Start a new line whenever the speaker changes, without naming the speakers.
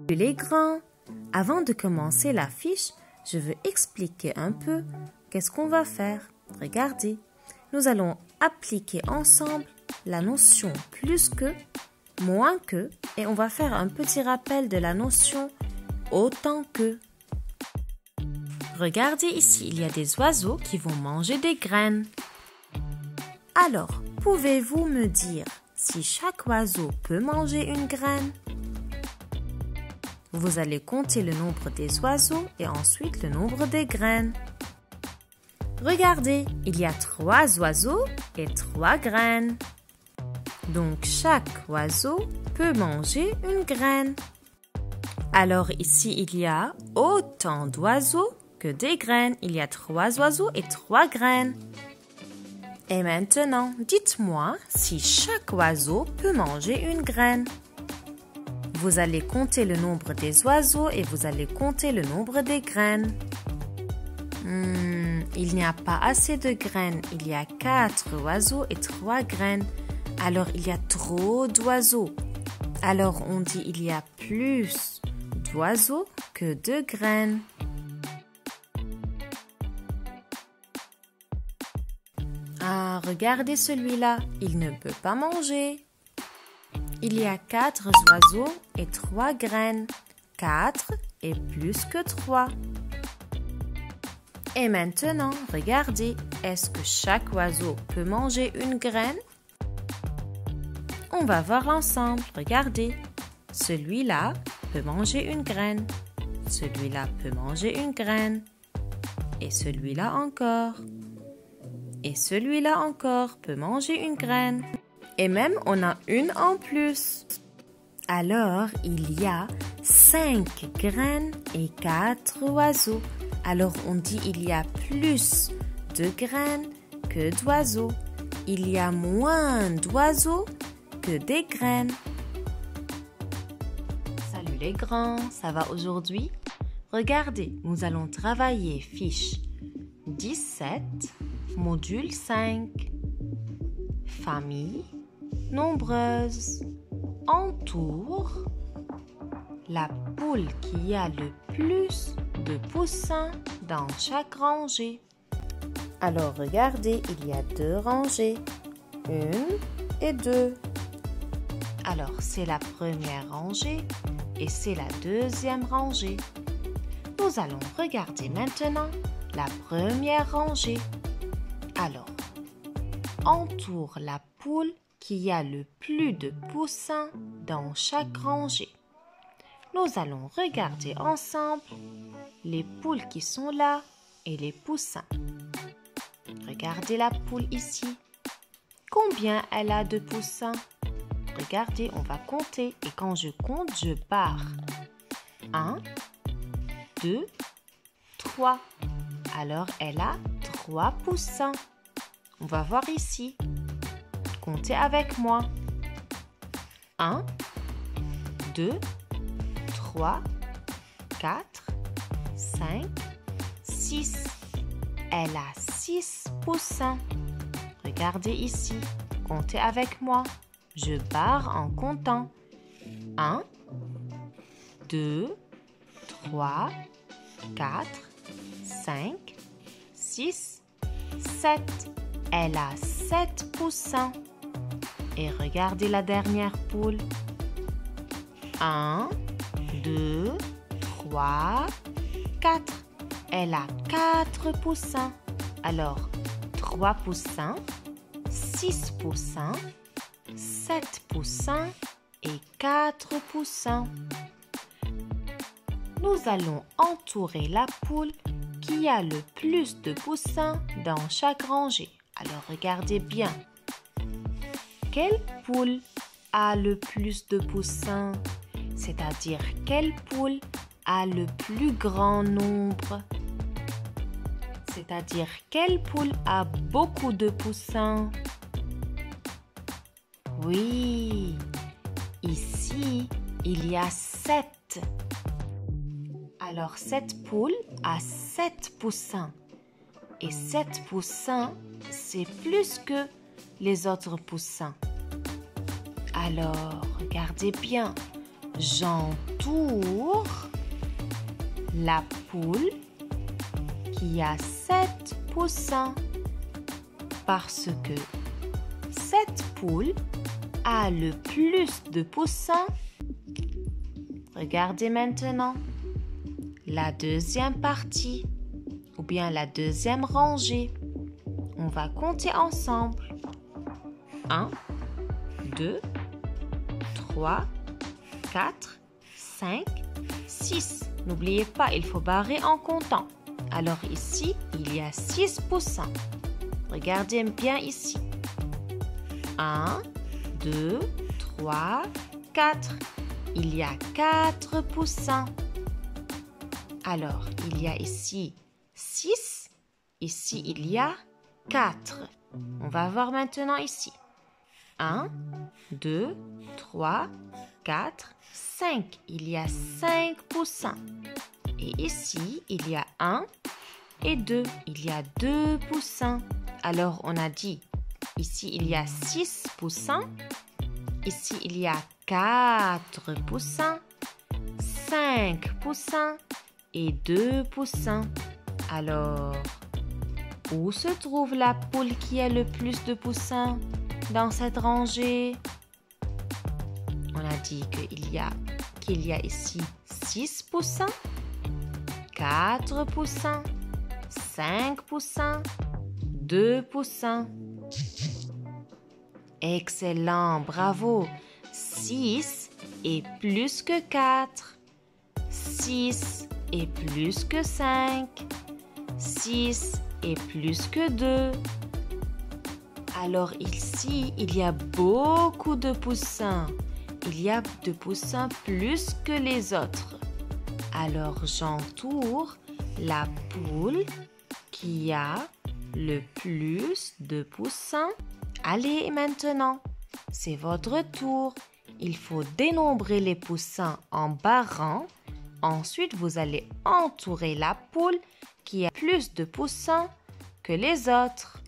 Les grands, avant de commencer la fiche, je veux expliquer un peu qu'est-ce qu'on va faire. Regardez, nous allons appliquer ensemble la notion plus que, moins que, et on va faire un petit rappel de la notion autant que. Regardez ici, il y a des oiseaux qui vont manger des graines. Alors, pouvez-vous me dire si chaque oiseau peut manger une graine? Vous allez compter le nombre des oiseaux et ensuite le nombre des graines. Regardez, il y a 3 oiseaux et 3 graines. Donc, chaque oiseau peut manger une graine. Alors ici, il y a autant d'oiseaux que des graines. Il y a 3 oiseaux et 3 graines. Et maintenant, dites-moi si chaque oiseau peut manger une graine. Vous allez compter le nombre des oiseaux et vous allez compter le nombre des graines. Il n'y a pas assez de graines. Il y a 4 oiseaux et 3 graines. Alors, il y a trop d'oiseaux. Alors, on dit il y a plus d'oiseaux que de graines. Ah, regardez celui-là. Il ne peut pas manger. Il y a 4 oiseaux et 3 graines. 4 est plus que 3. Et maintenant, regardez, est-ce que chaque oiseau peut manger une graine? On va voir ensemble, regardez. Celui-là peut manger une graine. Celui-là peut manger une graine. Et celui-là encore. Et celui-là encore peut manger une graine. Et même, on a une en plus. Alors, il y a 5 graines et 4 oiseaux. Alors, on dit il y a plus de graines que d'oiseaux. Il y a moins d'oiseaux que des graines. Salut les grands, ça va aujourd'hui? Regardez, nous allons travailler fiche 17, module 5. Famille nombreuse. Entoure la poule qui a le plus de poussins dans chaque rangée. Alors regardez, il y a 2 rangées, 1 et 2. Alors c'est la première rangée et c'est la deuxième rangée. Nous allons regarder maintenant la première rangée. Alors, entoure la poule qui a le plus de poussins dans chaque rangée. Nous allons regarder ensemble les poules qui sont là et les poussins. Regardez la poule ici. Combien elle a de poussins? Regardez, on va compter et quand je compte, je pars. 1, 2, 3. Alors, elle a 3 poussins. On va voir ici. Comptez avec moi. 1, 2, 3, 4, 5, 6. Elle a 6 poussins. Regardez ici. Comptez avec moi. Je pars en comptant. 1, 2, 3, 4, 5, 6, 7. Elle a 7 poussins. Et regardez la dernière poule. 1, 2, 3, 4. Elle a 4 poussins. Alors, 3 poussins, 6 poussins, 7 poussins et 4 poussins. Nous allons entourer la poule qui a le plus de poussins dans chaque rangée. Alors, regardez bien. Quelle poule a le plus de poussins? C'est-à-dire, quelle poule a le plus grand nombre? C'est-à-dire, quelle poule a beaucoup de poussins? Oui, ici, il y a 7. Alors, cette poule a 7 poussins. Et 7 poussins, c'est plus que les autres poussins. Alors, regardez bien. j'entoure la poule qui a 7 poussins parce que cette poule a le plus de poussins. Regardez maintenant la deuxième partie ou bien la deuxième rangée. On va compter ensemble. 1, 2, 3, 4, 5, 6. N'oubliez pas, il faut barrer en comptant. Alors ici, il y a 6 poussins. Regardez bien ici. 1, 2, 3, 4. Il y a 4 poussins. Alors, il y a ici 6. Ici, il y a 4. On va voir maintenant ici. 1, 2, 3, 4, 5. Il y a 5 poussins. Et ici, il y a 1 et 2. Il y a 2 poussins. Alors, on a dit, ici, il y a 6 poussins. Ici, il y a 4 poussins, 5 poussins et 2 poussins. Alors, où se trouve la poule qui a le plus de poussins dans cette rangée? On a dit qu'il y a ici 6 poussins, 4 poussins, 5 poussins, 2 poussins. Excellent, bravo. 6 est plus que 4. 6 est plus que 5. 6 est plus que 2. Alors ici, il y a beaucoup de poussins. Il y a de poussins plus que les autres. Alors j'entoure la poule qui a le plus de poussins. Allez maintenant, c'est votre tour. Il faut dénombrer les poussins en barrant. Ensuite, vous allez entourer la poule qui a plus de poussins que les autres.